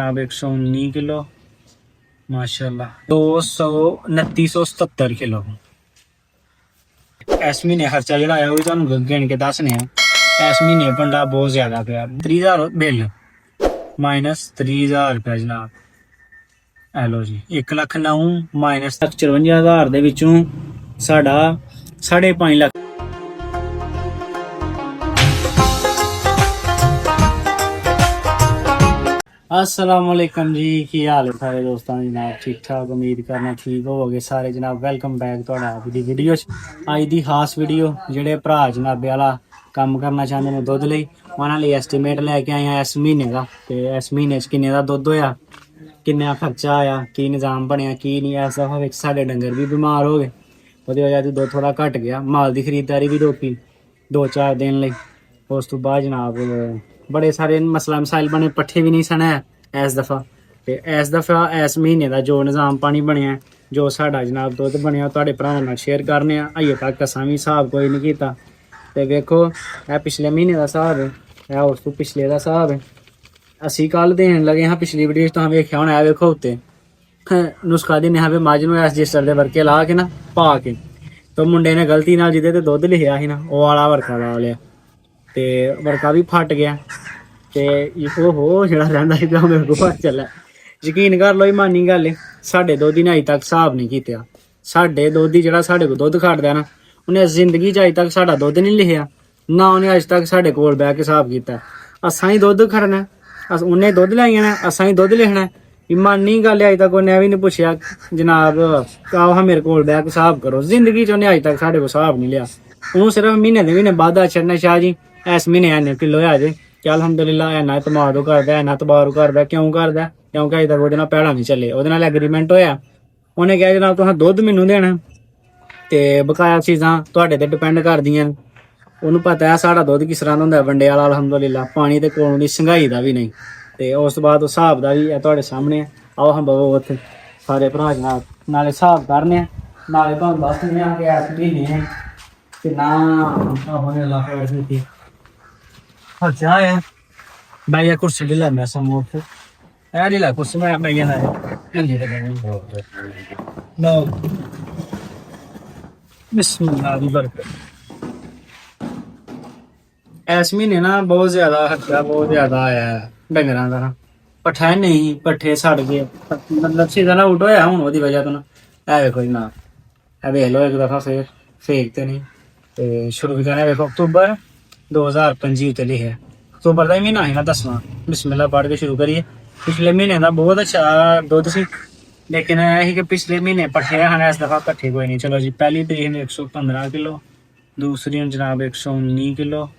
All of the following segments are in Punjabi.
अब 119 किलो माशाल्लाह 229,77 किलो। इस महीने खर्चा जो आया वो तुहानू गिन के दसने इस महीने भंडा बहुत ज्यादा पिया 30,000 बिल माइनस 30,000 रुपया जनाब। हेलो जी 1,09,000 माइनस 54,000 ਦੇ ਵਿੱਚੋਂ ਸਾਡਾ 5.5 ਲੱਖ। अस्सलामुअलैकुम जी, की हाल है सारे दोस्तों जनाब? ठीक ठाक, उम्मीद करना ठीक होवोगे सारे जनाब। वेलकम बैक तुहाडा दी वीडियो अज दी खास वीडियो। जेडे भरा जनाबे वाला काम करना चाहते ने दुध लई उन्हां लई एस्टीमेट लैके आए हैं इस महीने का। ते इस महीने च किन्ने दा दुध होया, किन्ना खर्चा आया, की निज़ाम बनया, की नहीं। इस दफा विच साडे डंगर भी बीमार हो गए, ओहदी वजह ते दुध थोड़ा घट गया। माल दी खरीददारी भी रोकी 2-4 दिन लई। उस तो बाद जनाब बड़े सारे मसला मसाइल बने, पट्ठे भी नहीं सन है इस दफा। ते इस दफा इस महीने का जो निज़ाम पानी बनया, जो साडा जनाब दुध बनया, तुहाडे भरावां नाल शेयर करने आ। अजे तक असां भी हिसाब कोई नहीं कीता। ते वेखो यह पिछले महीने का हिसाब है, यह उस तो पिछले का हिसाब है। असी कल देन लगे हाँ, पिछली वीडियो तुहां वेख्या होना। वेखो उत्ते नुस्खा दिने हाँ भी मझ नूं इस रजिस्टर दे वर्के ला के ना पा के, तो मुंडे ने गलती नाल जिहदे ते दुध लिखिया ही ना वो वाला वर्का ला लिया, ते वर्का भी फट गया। ते ओहो जेड़ा रहिंदा सी पिया मेरे को पता चला। यकीन कर लो मानी गल है, साडे दोधी ने अज तक हिसाब नहीं कीता। साडे दोधी जेड़ा साडे को दुध खड़दा ना, उन्हें जिंदगी च अज तक साडा दुध नहीं लिखिया ना, उन्हें अज तक साडे कोल बैठ के हिसाब कीता। असां ही दुध खड़ना, उन्हें दुध लाई आना, असां ही दुध लिखना। मानी गल अज तक उन्हें भी नहीं पुछया जनाब आओ हाँ मेरे कोल बैठ के हिसाब करो। जिंदगी च उन्हें अज तक साडे को हिसाब नहीं लिया। उन्होंने सिर्फ महीने दे महीने वादा छड़ना, शाह जी इस महीने इन्ने किलो आ जे कि अलहमदुलिल्लाह इन्ना तमादो करदा, इन्ना तबारू करदा। क्यों करदा? क्योंकि अज तक वो पैड़ा नहीं चले। वो एग्रीमेंट होया, उन्हें कहा जनाब तुहां दुध मैनू देना ते बकाया चीज़ां तुहाडे ते डिपेंड करदियां। उन्होंने पता है साडा दुध किस तरह हुंदा वंडे वाला, अलहमदुलिल्लाह पानी ते कोलों दी संघाई दा भी नहीं। ते उस बाद हिसाब दा भी है तुहाडे सामने। आओ हम बवो उत्थे सारे भरा जनाब नाले हिसाब करने, नाले तुहानू दस दिंदे आ कि इस महीने किन्ना होने लगा है। खर्चा है भाई, कुर्सी ले ला मैं समोर से यार, ले ला कुर्सी में मैं ना नो बिस्मिल्लाह दी बरकत। इस महीने ना बहुत ज्यादा खर्चा बहुत ज्यादा आया है डंगरां दा ना। पट्ठे नहीं, पट्ठे सड़ गए, मतलब सीधा ना उल्ट होया हुण ओदी वजह तो ना। ऐ वेखो जनाब, ऐ वेख लो एक दफा फिर फेक ते नहीं। ते शुरू भी करना वेखो अक्तूबर 2025 उत्ते लिखे अक्तूबर का ही महीना है ना 10वां। बिस्मिल्लाह पढ़ के शुरू करिए। पिछले महीने का बहुत अच्छा दुध सी, लेकिन यह कि पिछले महीने पट्ठे खाने इस दफा कट्ठे कोई नहीं। चलो जी पहली तरीक ने 115 किलो, दूसरी जनाब 119 किलो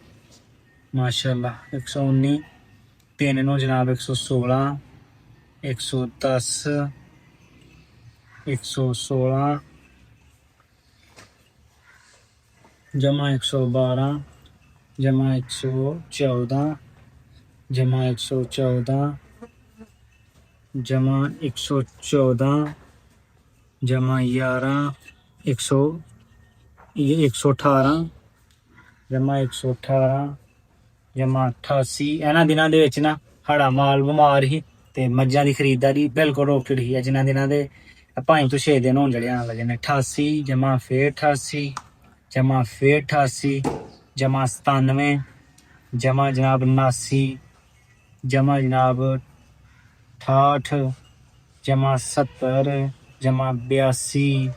माशाल्लाह 119, तीन नो जनाब 116, 110, 116 जमा 112 जमा 114 जमा 114 जमा 114 जमा 11 118 जमा 118 जमा 88। इन्हां दिनां दे विच ना साढ़ा माल बीमार ही ते मज्जां दी खरीददारी बिल्कुल रोकी दी है। जिन्हां दिनां दे 5 तो 6 दिन होने जेह्ड़े आन लगे ने। 88 जमा फिर 88 जमा फिर 88 जमा 97 जमा जनाब 79 जमा जनाब 68 जमा 70 जमा 82।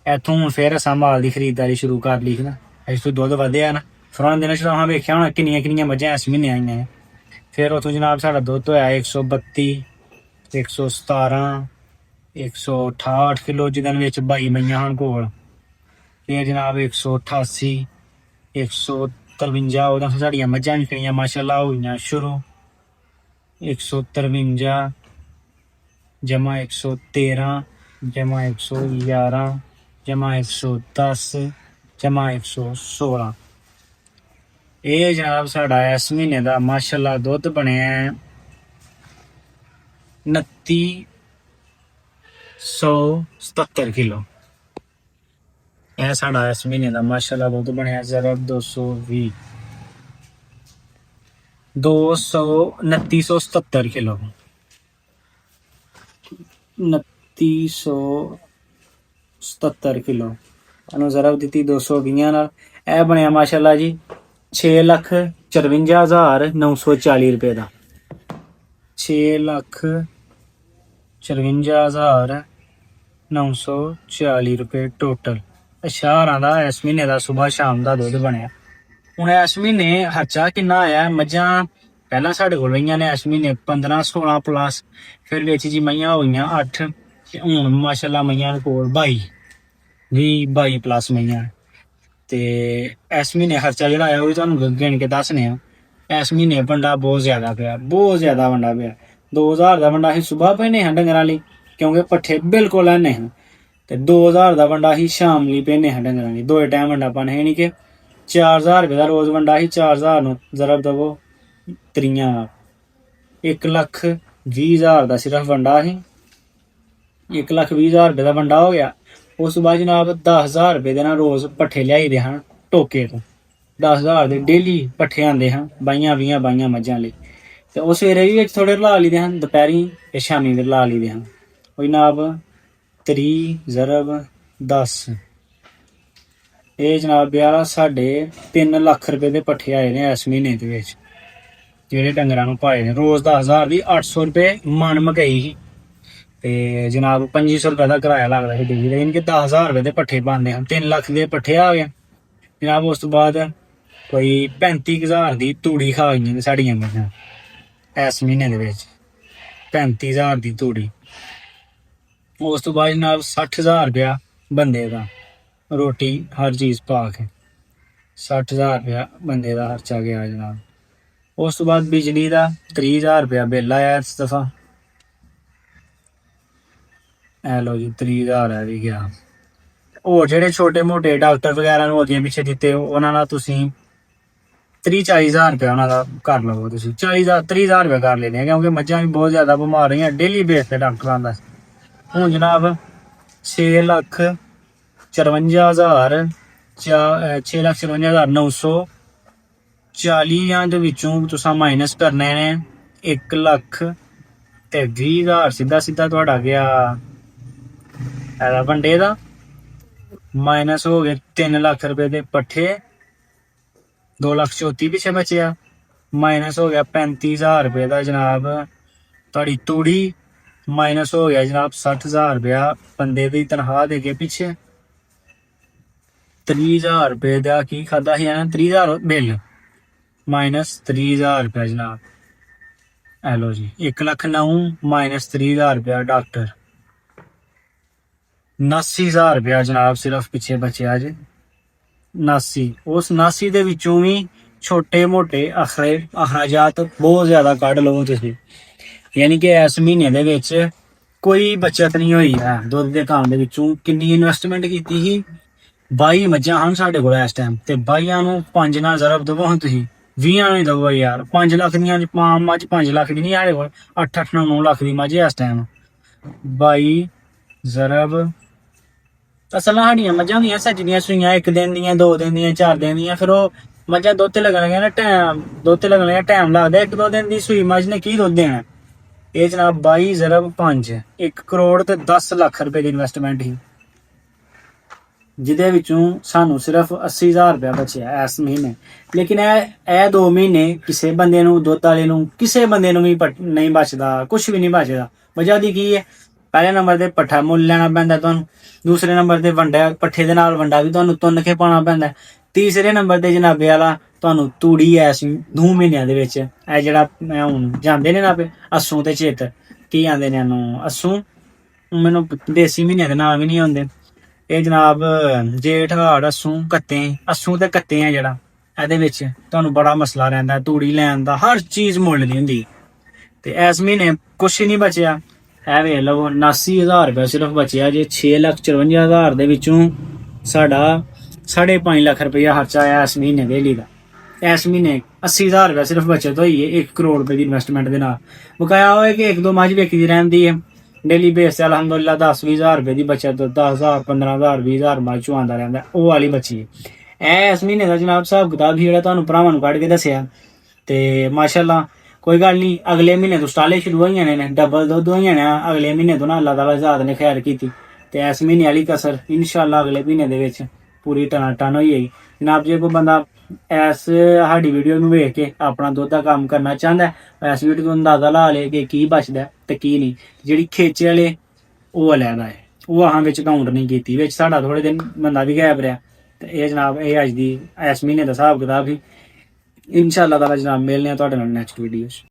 इत्थों फिर असां माल की खरीददारी शुरू कर ली ना। इस तो दुध वधेआ ना, फिर उन्होंने दिनों असां वेख्या होना किन्नियां किन्नियां मज्जां इस महीने आईयां हैं। फिर उत्थों जनाब साढ़ा दुध होया 132, 117, 168 किलो, जिदन विच 22 मईयां हन कोल। फिर जनाब 188, 153 उदों साड़ियां मज्जां विकणियां माशाल्लाह होईयां शुरू। 153 जमा 113 जमा 111 जमा 110 जमा 116। ये जनाब साढ़ा इस महीने का माशाल्लाह दुध बनया 2977 किलो। यह साढ़ा इस महीने का माशाल्लाह दुध बनया जरा 220 229,77 किलो। 2977 ਕਿਲੋ। ਉਹਨੂੰ ਜ਼ਰਬ ਦਿੱਤੀ 220 ਨਾਲ, ਇਹ ਬਣਿਆ ਮਾਸ਼ਾਅੱਲਾ ਜੀ 6,54,940 ਰੁਪਏ ਦਾ। 6,54,940 ਰੁਪਏ ਟੋਟਲ ਅਸ਼ਾਰਾਂ ਦਾ ਇਸ ਮਹੀਨੇ ਦਾ ਸਵੇਰ ਸ਼ਾਮ ਦਾ ਦੁੱਧ ਬਣਿਆ। ਹੁਣ ਇਸ ਮਹੀਨੇ ਖਰਚਾ ਕਿੰਨਾ ਆਇਆ? ਮੱਝਾਂ ਪਹਿਲਾਂ ਸਾਡੇ ਕੋਲ ਰਹੀਆਂ ਨੇ ਇਸ ਮਹੀਨੇ 15-16 ਪਲੱਸ, ਫਿਰ ਵਿੱਚ ਜੀ ਮਈਆਂ ਹੋਈਆਂ 8, ਤੇ ਹੁਣ ਮਾਸ਼ਾਅੱਲਾ ਮਈਆਂ ਕੋਲ 22 ਪਲੱਸ ਮਈਆਂ। ਤੇ ਇਸ ਮਹੀਨੇ ਖਰਚਾ ਜਿਹੜਾ ਆਇਆ ਉਹ ਵੀ ਤੁਹਾਨੂੰ ਗਿਣ ਕੇ ਦੱਸਨੇ ਆ। ਇਸ ਮਹੀਨੇ ਵੰਡਾ ਬਹੁਤ ਜ਼ਿਆਦਾ ਪਿਆ, ਬਹੁਤ ਜ਼ਿਆਦਾ ਵੰਡਾ ਪਿਆ। 2000 ਦਾ ਵੰਡਾ ਅਸੀਂ ਸੁਬਾਹ ਪੈਨੇ ਹਾਂ ਡੰਗਰਾਂ ਲਈ, ਕਿਉਂਕਿ ਪੱਠੇ ਬਿਲਕੁਲ ਐਨੇ ਹਨ, ਤੇ 2000 ਦਾ ਵੰਡਾ ਅਸੀਂ ਸ਼ਾਮ ਲਈ ਪੈਨੇ ਹਾਂ ਡੰਗਰਾਂ ਲਈ। 2 ਟਾਈਮ ਵੰਡਾ ਪਾਣੇ ਹੈ ਨਹੀਂ ਕਿ 4000 ਰੁਪਏ ਦਾ ਰੋਜ਼ ਵੰਡਾ ਸੀ। 4000 ਨੂੰ ਜ਼ਰਾ ਦਵੋ 1,20,000 ਦਾ ਸਿਰਫ ਵੰਡਾ ਸੀ। 1,20,000 ਰੁਪਏ ਦਾ ਵੰਡਾ ਹੋ ਗਿਆ। ਉਸ ਤੋਂ ਬਾਅਦ ਜਨਾਬ 10,000 ਰੁਪਏ ਦੇ ਨਾਲ ਰੋਜ਼ ਪੱਠੇ ਲਿਆਈਦੇ ਹਨ ਟੋਕੇ ਤੋਂ। 10,000 ਦੇ ਡੇਲੀ ਪੱਠੇ ਆਉਂਦੇ ਹਨ 22 ਮੱਝਾਂ ਲਈ। ਤੇ ਉਹ ਸਵੇਰੇ ਵੀ ਵਿੱਚ ਥੋੜੇ ਰਲਾ ਲਈਦੇ ਹਨ, ਦੁਪਹਿਰੀ ਤੇ ਸ਼ਾਮੀ ਵੀ ਰਲਾ ਲਈਦੇ ਹਨ। ਉਹ ਜਨਾਬ 3 ਜ਼ਰਬ 10, ਇਹ ਜਨਾਬ ਯਾਰ 3.5 ਲੱਖ ਰੁਪਏ ਦੇ ਪੱਠੇ ਆਏ ਨੇ ਇਸ ਮਹੀਨੇ ਦੇ ਵਿੱਚ, ਜਿਹੜੇ ਡੰਗਰਾਂ ਨੂੰ ਪਾਏ ਨੇ। ਰੋਜ਼ 10,000 ਦੀ 800 ਰੁਪਏ ਮਣ ਮਕਈ ਸੀ, ਤੇ ਜਨਾਬ 2500 ਰੁਪਏ ਦਾ ਕਿਰਾਇਆ ਲੱਗਦਾ ਸੀ ਡੇਲੀ ਦਾ। ਯਾਨੀ ਕਿ 10,000 ਰੁਪਏ ਦੇ ਪੱਠੇ ਬਣਦੇ ਹਨ। 3 ਲੱਖ ਦੇ ਪੱਠੇ ਆ ਗਏ ਜਨਾਬ। ਉਸ ਤੋਂ ਬਾਅਦ ਕੋਈ 35,000 ਦੀ ਤੂੜੀ ਖਾ ਗਈਆਂ ਨੇ ਸਾਡੀਆਂ ਮੱਝਾਂ ਇਸ ਮਹੀਨੇ ਦੇ ਵਿੱਚ, 35,000 ਦੀ ਤੂੜੀ। ਉਸ ਤੋਂ ਬਾਅਦ ਜਨਾਬ 60,000 ਰੁਪਇਆ ਬੰਦੇ ਦਾ, ਰੋਟੀ ਹਰ ਚੀਜ਼ ਪਾ ਕੇ 60,000 ਰੁਪਇਆ ਬੰਦੇ ਦਾ ਖਰਚਾ ਗਿਆ ਜਨਾਬ। ਉਸ ਤੋਂ ਬਾਅਦ ਬਿਜਲੀ ਦਾ 30,000 ਰੁਪਇਆ ਬਿੱਲ ਆਇਆ ਇਸ ਦਫਾ। ਇਹ ਲੋ ਜੀ 30,000 ਹੈ ਵੀ ਗਿਆ। ਹੋਰ ਜਿਹੜੇ ਛੋਟੇ ਮੋਟੇ ਡਾਕਟਰ ਵਗੈਰਾ ਨੂੰ ਅੱਗੇ ਪਿੱਛੇ ਦਿੱਤੇ ਉਹਨਾਂ ਦਾ ਤੁਸੀਂ 30-40,000 ਰੁਪਇਆ ਉਹਨਾਂ ਦਾ ਕਰ ਲਵੋ। ਤੁਸੀਂ 30,000 ਰੁਪਇਆ ਕਰ ਲੈਣੇ, ਕਿਉਂਕਿ ਮੱਝਾਂ ਵੀ ਬਹੁਤ ਜ਼ਿਆਦਾ ਬਿਮਾਰ ਰਹੀਆਂ ਡੇਲੀ ਬੇਸ ਤੇ ਡਾਕਟਰਾਂ ਦਾ। ਹੁਣ ਜਨਾਬ 6,54,940 ਦੇ ਵਿੱਚੋਂ ਤੁਸੀਂ ਮਾਈਨਸ ਕਰਨੇ ਨੇ 1,20,000 ਸਿੱਧਾ ਤੁਹਾਡਾ ਗਿਆ ਇਹਦਾ ਵੰਡੇ ਦਾ। ਮਾਈਨਸ ਹੋ ਗਏ 3 ਲੱਖ ਰੁਪਏ ਦੇ ਪੱਠੇ, 2,34,000 ਪਿੱਛੇ ਬਚਿਆ। ਮਾਈਨਸ ਹੋ ਗਿਆ 35,000 ਰੁਪਏ ਦਾ ਜਨਾਬ ਤੁਹਾਡੀ ਤੂੜੀ। ਮਾਈਨਸ ਹੋ ਗਿਆ ਜਨਾਬ 60,000 ਰੁਪਇਆ ਬੰਦੇ ਦੀ ਤਨਖਾਹ ਦੇ ਕੇ ਪਿੱਛੇ। 30,000 ਰੁਪਏ ਦਾ ਕੀ ਖਾਦਾ ਸੀ ਨਾ, 30,000 ਬਿੱਲ ਮਾਈਨਸ 30,000 ਰੁਪਇਆ ਜਨਾਬ। ਹੈਲੋ ਜੀ 1,09,000 ਮਾਈਨਸ 30,000 ਰੁਪਇਆ ਡਾਕਟਰ। 79,000 ਰੁਪਇਆ ਜਨਾਬ ਸਿਰਫ ਪਿੱਛੇ ਬਚਿਆ ਜੇ 79। ਉਸ 79 ਦੇ ਵਿੱਚੋਂ ਵੀ ਛੋਟੇ ਮੋਟੇ ਅਖਰਾਜਾਤ ਬਹੁਤ ਜ਼ਿਆਦਾ ਕੱਢ ਲਵੋ ਤੁਸੀਂ। ਯਾਨੀ ਕਿ ਇਸ ਮਹੀਨੇ ਦੇ ਵਿੱਚ ਕੋਈ ਬੱਚਤ ਨਹੀਂ ਹੋਈ ਹੈ ਦੁੱਧ ਦੇ ਕੰਮ ਦੇ ਵਿੱਚੋਂ। ਕਿੰਨੀ ਇਨਵੈਸਟਮੈਂਟ ਕੀਤੀ ਸੀ? 22 ਮੱਝਾਂ ਹਨ ਸਾਡੇ ਕੋਲ ਇਸ ਟਾਈਮ, ਤੇ 22 ਨੂੰ 5 ਨਾਲ ਜ਼ਰਬ ਦਵੋ ਹੁਣ ਤੁਸੀਂ, 20 ਨੂੰ ਹੀ ਦਵੋ ਯਾਰ। 5 ਲੱਖ ਦੀਆਂ ਮੱਝ 5 ਲੱਖ ਦੀ ਨਹੀਂ ਸਾਡੇ ਕੋਲ, 8-8 9 ਲੱਖ ਦੀ ਮੱਝ ਇਸ ਟਾਈਮ। 22 ਜ਼ਰਬ ਅਸਲ ਸਾਡੀਆਂ ਮੱਝਾਂ ਹੁੰਦੀਆਂ ਸੱਜਦੀਆਂ ਸੂਈਆਂ, 1 ਦਿਨ ਦੀਆਂ 2 ਦਿਨ ਦੀਆਂ 4 ਦਿਨ ਦੀਆਂ। ਫਿਰ ਉਹ ਮੱਝਾਂ ਦੁੱਧ ਤੇ ਲੱਗਣਗੀਆਂ ਨਾ ਟਾਈਮ ਲੱਗਦਾ। 1-2 ਦਿਨ ਦੀ ਸੂਈ ਮੱਝ ਨੇ ਕੀ ਦੁੱਧ ਦੇਣਾ। ਇਹ ਜਨਾਬ 22 ਜ਼ਰਬ 5 1 ਕਰੋੜ ਤੇ 10 ਲੱਖ ਰੁਪਏ ਦੀ ਇਨਵੈਸਟਮੈਂਟ ਸੀ, ਜਿਹਦੇ ਵਿੱਚੋਂ ਸਾਨੂੰ ਸਿਰਫ 80,000 ਰੁਪਇਆ ਬਚਿਆ ਇਸ ਮਹੀਨੇ। ਲੇਕਿਨ ਇਹ 2 ਮਹੀਨੇ ਕਿਸੇ ਬੰਦੇ ਨੂੰ, ਦੁੱਧ ਵਾਲੇ ਨੂੰ, ਕਿਸੇ ਬੰਦੇ ਨੂੰ ਵੀ ਨਹੀਂ ਬਚਦਾ, ਕੁਝ ਵੀ ਨਹੀਂ ਬਚਦਾ। ਵਜ੍ਹਾ ਦੀ ਕੀ ਹੈ? ਪਹਿਲੇ ਨੰਬਰ ਤੇ ਪੱਠਾ ਮੁੱਲ ਲੈਣਾ ਪੈਂਦਾ ਤੁਹਾਨੂੰ, ਦੂਸਰੇ ਨੰਬਰ ਤੇ ਵੰਡਾ, ਪੱਠੇ ਦੇ ਨਾਲ ਵੰਡਾ ਵੀ ਤੁਹਾਨੂੰ ਤੁੰਨ ਕੇ ਪਾਉਣਾ ਪੈਂਦਾ, ਤੀਸਰੇ ਨੰਬਰ ਤੇ ਜਨਾਬੇ ਵਾਲਾ ਤੁਹਾਨੂੰ ਤੂੜੀ ਐਸ 2 ਮਹੀਨਿਆਂ ਦੇ ਵਿੱਚ। ਇਹ ਜਿਹੜਾ ਹੁਣ ਜਾਂਦੇ ਨੇ ਨਾ ਅੱਸੂ ਤੇ ਚਿੱਤ, ਕੀ ਆਂਦੇ ਨੇ ਇਹਨੂੰ, ਅੱਸੂ, ਮੈਨੂੰ ਦੇਸੀ ਮਹੀਨਿਆਂ ਦੇ ਨਾਮ ਵੀ ਨਹੀਂ ਆਉਂਦੇ। ਇਹ ਜਨਾਬ ਜੇਠ ਹਾੜ ਅੱਸੂ ਤੇ ਕੱਤੇ ਆ ਜਿਹੜਾ, ਇਹਦੇ ਵਿੱਚ ਤੁਹਾਨੂੰ ਬੜਾ ਮਸਲਾ ਰਹਿੰਦਾ ਤੂੜੀ ਲੈਣ ਦਾ। ਹਰ ਚੀਜ਼ ਮੁੱਲ ਦੀ ਹੁੰਦੀ, ਤੇ ਇਸ ਮਹੀਨੇ ਕੁਛ ਨਹੀਂ ਬਚਿਆ। ਇਹ ਵੇਖ ਲਓ 79,000 ਰੁਪਇਆ ਸਿਰਫ ਬਚਿਆ ਜੇ। 6,54,000 ਦੇ ਵਿੱਚੋਂ ਸਾਡਾ 5.5 ਲੱਖ ਰੁਪਇਆ ਖਰਚਾ ਆਇਆ ਇਸ ਮਹੀਨੇ ਡੇਲੀ ਦਾ। ਇਸ ਮਹੀਨੇ 80,000 ਰੁਪਇਆ ਸਿਰਫ ਬਚਤ ਹੋਈ ਹੈ 1 ਕਰੋੜ ਰੁਪਏ ਦੀ ਇਨਵੈਸਟਮੈਂਟ ਦੇ ਨਾਲ। ਬਕਾਇਆ ਹੋਇਆ ਕਿ 1-2 ਮੱਝ ਵੇਖਦੀ ਰਹਿੰਦੀ ਹੈ ਡੇਲੀ ਬੇਸ ਤੇ। ਅਲਹਮਦੁਲਿਲਾ 10-20,000 ਰੁਪਏ ਦੀ ਬਚਤ, 10,000 15,000 20,000 ਮੱਝ ਚੋਂ ਆਉਂਦਾ ਰਹਿੰਦਾ, ਉਹ ਵਾਲੀ ਬਚੀ ਹੈ। ਇਸ ਮਹੀਨੇ ਦਾ ਜਨਾਬ ਹਿਸਾਬ ਕਿਤਾਬ ਜਿਹੜਾ ਤੁਹਾਨੂੰ ਭਰਾਵਾਂ ਨੂੰ ਕੱਢ ਕੇ ਦੱਸਿਆ, ਤੇ ਮਾਸ਼ਾਅੱਲਾ ਕੋਈ ਗੱਲ ਨਹੀਂ, ਅਗਲੇ ਮਹੀਨੇ ਤੋਂ ਸਟਾਲੇ ਸ਼ੁਰੂ ਹੋਈਆਂ ਨੇ, ਡਬਲ ਦੁੱਧ ਹੋਈਆਂ ਨੇ ਅਗਲੇ ਮਹੀਨੇ ਤੋਂ ਨਾ, ਅੱਲਾਹ ਤਾਲਾ ਜ਼ਾਤ ਨੇ ਖੈਰ ਕੀਤੀ ਤੇ ਇਸ ਮਹੀਨੇ ਵਾਲੀ ਕਸਰ ਇਨਸ਼ਾਅੱਲਾ ਅਗਲੇ ਮਹੀਨੇ ਦੇ ਵਿੱਚ ਪੂਰੀ ਟਨ ਹੋਈ ਜਾਏਗੀ ਜਨਾਬ। ਜੇ ਕੋਈ ਬੰਦਾ ਇਸ ਸਾਡੀ ਵੀਡੀਓ ਨੂੰ ਵੇਖ ਕੇ ਆਪਣਾ ਦੁੱਧ ਦਾ ਕੰਮ ਕਰਨਾ ਚਾਹੁੰਦਾ, ਇਸ ਵੀਡੀਓ ਤੋਂ ਅੰਦਾਜ਼ਾ ਲਾ ਲੇ ਕਿ ਕੀ ਬਚਦਾ ਤੇ ਕੀ ਨਹੀਂ। ਜਿਹੜੀ ਖੇਚੇ ਵਾਲੇ ਉਹ ਅਲੱਗਾ ਹੈ, ਉਹ ਆਹਾਂ ਵਿੱਚ ਕਾਊਂਟ ਨਹੀਂ ਕੀਤੀ, ਵਿੱਚ ਸਾਡਾ ਥੋੜੇ ਦਿਨ ਬੰਦਾ ਵੀ ਗਾਇਬ ਰਿਹਾ। ਤੇ ਇਹ ਜਨਾਬ ਇਹ ਅੱਜ ਦੀ ਇਸ ਮਹੀਨੇ ਦਾ ਹਿਸਾਬ ਕਿਤਾਬ ਸੀ। ਇਨਸ਼ਾਅੱਲਾ ਤਾਲਾ ਜਨਾਬ ਮਿਲਨੇ ਆ ਤੁਹਾਡੇ ਨਾਲ ਨੈਕਸਟ ਵੀਡੀਓ 'ਚ।